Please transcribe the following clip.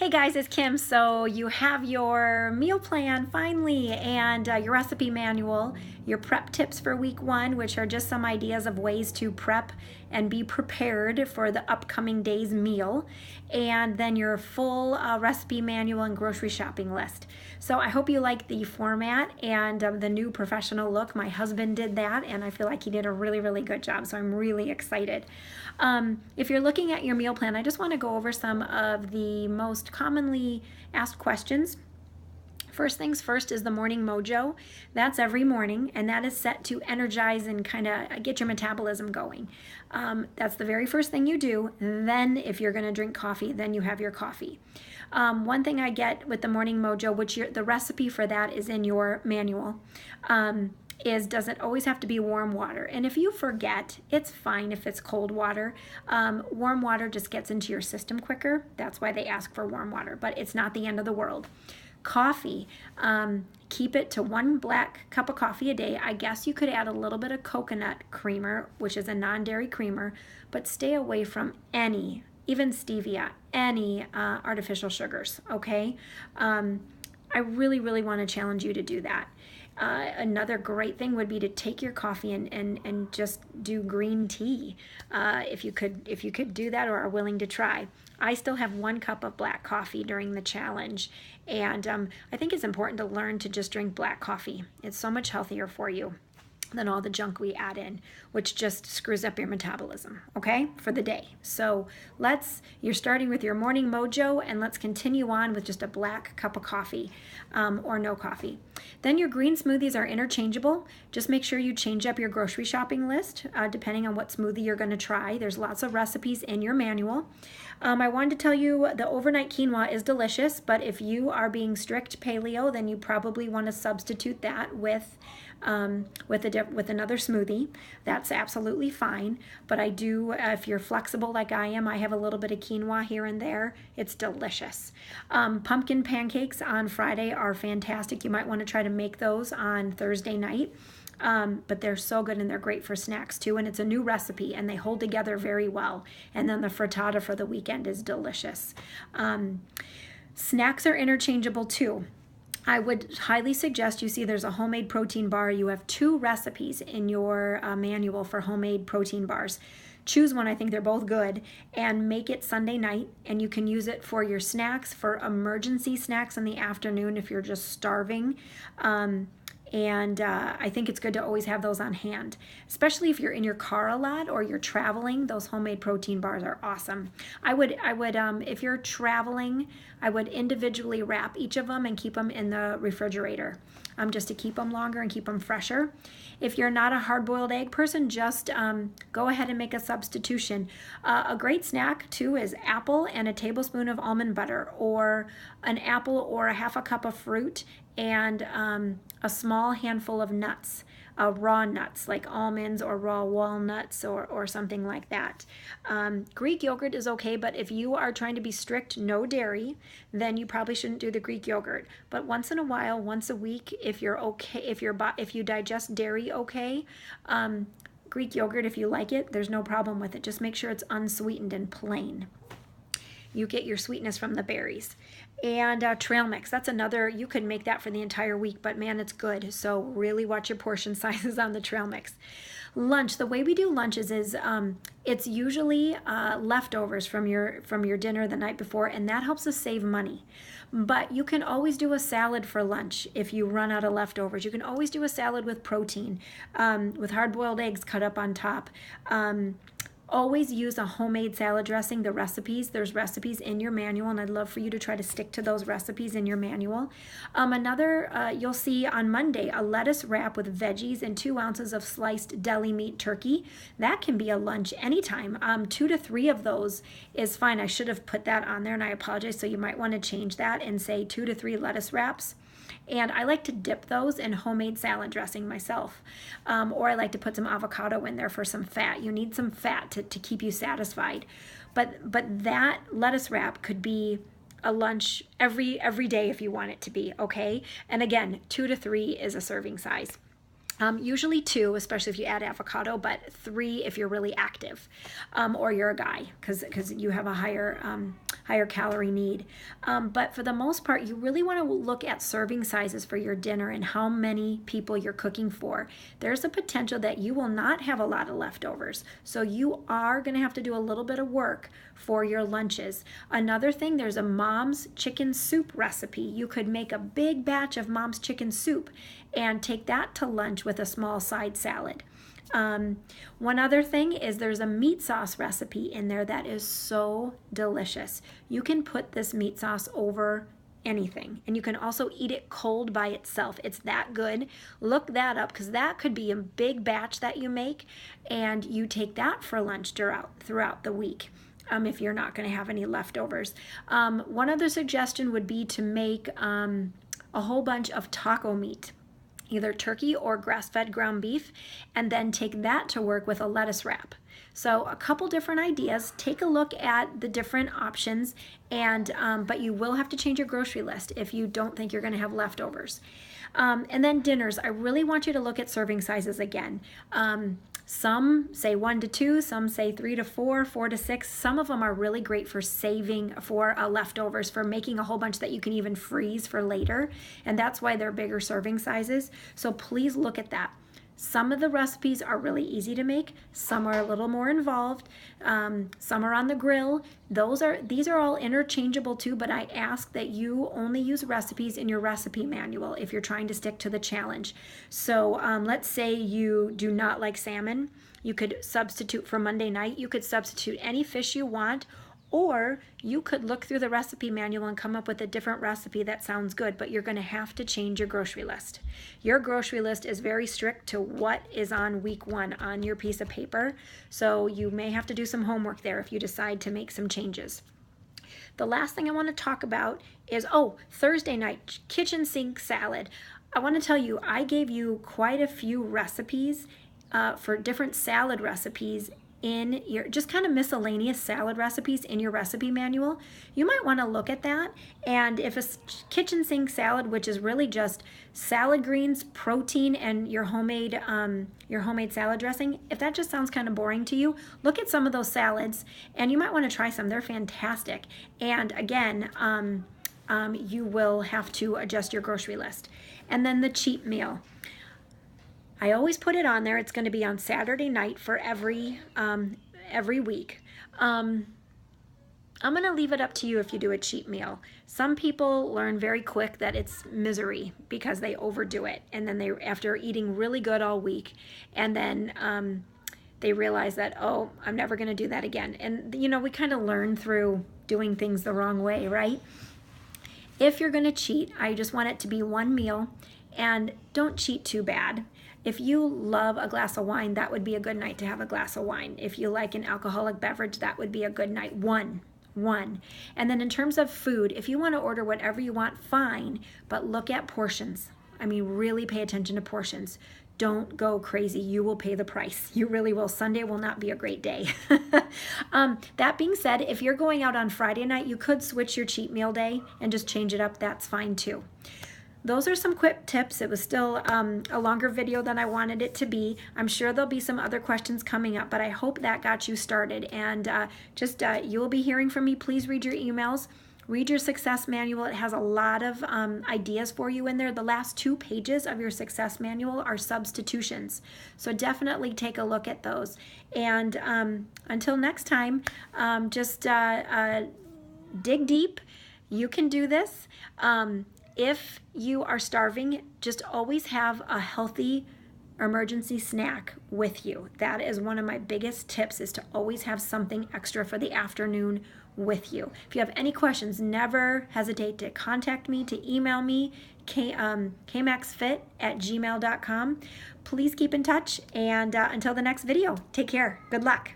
Hey guys, it's Kim. So you have your meal plan finally and your recipe manual, your prep tips for week 1, which are just some ideas of ways to prep and be prepared for the upcoming day's meal, and then your full recipe manual and grocery shopping list. So I hope you like the format and the new professional look. My husband did that and I feel like he did a really, really good job. So I'm really excited. If you're looking at your meal plan, I just want to go over some of the most commonly asked questions. First things first is the morning mojo. That's every morning, and that is set to energize and kind of get your metabolism going. That's the very first thing you do. Then if you're going to drink coffee, then you have your coffee. One thing I get with the morning mojo, which the recipe for that is in your manual, is does it always have to be warm water? And if you forget, it's fine if it's cold water. Warm water just gets into your system quicker. That's why they ask for warm water, but it's not the end of the world. Coffee, keep it to 1 black cup of coffee a day. I guess you could add a little bit of coconut creamer, which is a non-dairy creamer, but stay away from any, even stevia, any artificial sugars, okay? I really, really want to challenge you to do that. Another great thing would be to take your coffee and just do green tea, if you could do that or are willing to try. I still have 1 cup of black coffee during the challenge, and I think it's important to learn to just drink black coffee. It's so much healthier for you than all the junk we add in, which just screws up your metabolism, okay, for the day. So you're starting with your morning mojo, and let's continue on with just a black cup of coffee, or no coffee. Then your green smoothies are interchangeable. Just make sure you change up your grocery shopping list, depending on what smoothie you're gonna try. There's lots of recipes in your manual. I wanted to tell you the overnight quinoa is delicious, but if you are being strict paleo, then you probably want to substitute that with another smoothie. That's absolutely fine. But I do, if you're flexible like I am, I have a little bit of quinoa here and there. It's delicious. Pumpkin pancakes on Friday are fantastic. You might want to try to make those on Thursday night. But they're so good and they're great for snacks too. And it's a new recipe and they hold together very well. And then the frittata for the weekend is delicious. Snacks are interchangeable too. I would highly suggest you see there's a homemade protein bar. You have 2 recipes in your manual for homemade protein bars. Choose one, I think they're both good, and make it Sunday night, and you can use it for your snacks, for emergency snacks in the afternoon if you're just starving. I think it's good to always have those on hand, especially if you're in your car a lot or you're traveling. Those homemade protein bars are awesome. I would if you're traveling, I would individually wrap each of them and keep them in the refrigerator, just to keep them longer and keep them fresher. If you're not a hard-boiled egg person, just go ahead and make a substitution. A great snack too is apple and a tablespoon of almond butter, or an apple or a half a cup of fruit and a small handful of nuts, raw nuts like almonds or raw walnuts or something like that. Greek yogurt is okay, but if you are trying to be strict, no dairy, then you probably shouldn't do the Greek yogurt. But once in a while, once a week, if you're okay, if you digest dairy okay, Greek yogurt, if you like it, there's no problem with it. Just make sure it's unsweetened and plain. You get your sweetness from the berries. And trail mix, that's another, you could make that for the entire week, but man, it's good. So really watch your portion sizes on the trail mix. Lunch, the way we do lunches is it's usually leftovers from your dinner the night before, and that helps us save money. But you can always do a salad for lunch if you run out of leftovers. You can always do a salad with protein, with hard-boiled eggs cut up on top. Always use a homemade salad dressing. There's recipes in your manual, and I'd love for you to try to stick to those recipes in your manual. You'll see on Monday, a lettuce wrap with veggies and 2 ounces of sliced deli meat turkey. That can be a lunch anytime. 2 to 3 of those is fine. I should have put that on there, and I apologize. So you might want to change that and say 2 to 3 lettuce wraps. And I like to dip those in homemade salad dressing myself. Or I like to put some avocado in there for some fat. You need some fat to keep you satisfied. But that lettuce wrap could be a lunch every day if you want it to be, okay? And again, 2 to 3 is a serving size. Usually 2, especially if you add avocado, but 3 if you're really active, or you're a guy, because you have a higher higher calorie need. But for the most part, you really want to look at serving sizes for your dinner and how many people you're cooking for. There's a potential that you will not have a lot of leftovers. So you are going to have to do a little bit of work for your lunches. Another thing, there's a mom's chicken soup recipe. You could make a big batch of mom's chicken soup and take that to lunch with a small side salad. One other thing is there's a meat sauce recipe in there that is so delicious. You can put this meat sauce over anything, and you can also eat it cold by itself. It's that good. Look that up, because that could be a big batch that you make, and you take that for lunch throughout the week. If you're not going to have any leftovers. One other suggestion would be to make a whole bunch of taco meat, either turkey or grass-fed ground beef, and then take that to work with a lettuce wrap. So a couple different ideas. Take a look at the different options, and but you will have to change your grocery list if you don't think you're going to have leftovers. And then dinners. I really want you to look at serving sizes again. Some say 1 to 2, some say 3 to 4, 4 to 6. Some of them are really great for saving for leftovers, for making a whole bunch that you can even freeze for later. And that's why they're bigger serving sizes. So please look at that. Some of the recipes are really easy to make. Some are a little more involved. Some are on the grill. These are all interchangeable too, but I ask that you only use recipes in your recipe manual if you're trying to stick to the challenge. So let's say you do not like salmon. You could substitute for Monday night. You could substitute any fish you want, or you could look through the recipe manual and come up with a different recipe that sounds good, but you're going to have to change your grocery list. Your grocery list is very strict to what is on week 1 on your piece of paper, so you may have to do some homework there if you decide to make some changes. The last thing I want to talk about is, Thursday night kitchen sink salad. I want to tell you, I gave you quite a few recipes for different salad recipes in your, just kind of miscellaneous salad recipes in your recipe manual. You might want to look at that, and if a kitchen sink salad, which is really just salad greens, protein, and your homemade salad dressing, if that just sounds kind of boring to you, look at some of those salads, and you might want to try some. They're fantastic. And again, you will have to adjust your grocery list. And then the cheat meal. I always put it on there. It's going to be on Saturday night for every week. I'm going to leave it up to you if you do a cheat meal. Some people learn very quick that it's misery because they overdo it, and then after eating really good all week, and then they realize that, oh, I'm never going to do that again. And we kind of learn through doing things the wrong way, right? If you're going to cheat, I just want it to be one meal, and don't cheat too bad. If you love a glass of wine, that would be a good night to have a glass of wine. If you like an alcoholic beverage, that would be a good night. One. And then in terms of food, if you want to order whatever you want, fine, but look at portions. I mean, really pay attention to portions. Don't go crazy. You will pay the price. You really will. Sunday will not be a great day. That being said, if you're going out on Friday night, you could switch your cheat meal day and just change it up. That's fine too. Those are some quick tips. It was still a longer video than I wanted it to be. I'm sure there'll be some other questions coming up, but I hope that got you started. And you will be hearing from me. Please read your emails. Read your success manual. It has a lot of ideas for you in there. The last 2 pages of your success manual are substitutions. So definitely take a look at those. And until next time, dig deep. You can do this. If you are starving, just always have a healthy emergency snack with you. That is one of my biggest tips, is to always have something extra for the afternoon with you. If you have any questions, never hesitate to contact me, to email me, kmaxfit@gmail.com. Please keep in touch, and until the next video, take care. Good luck.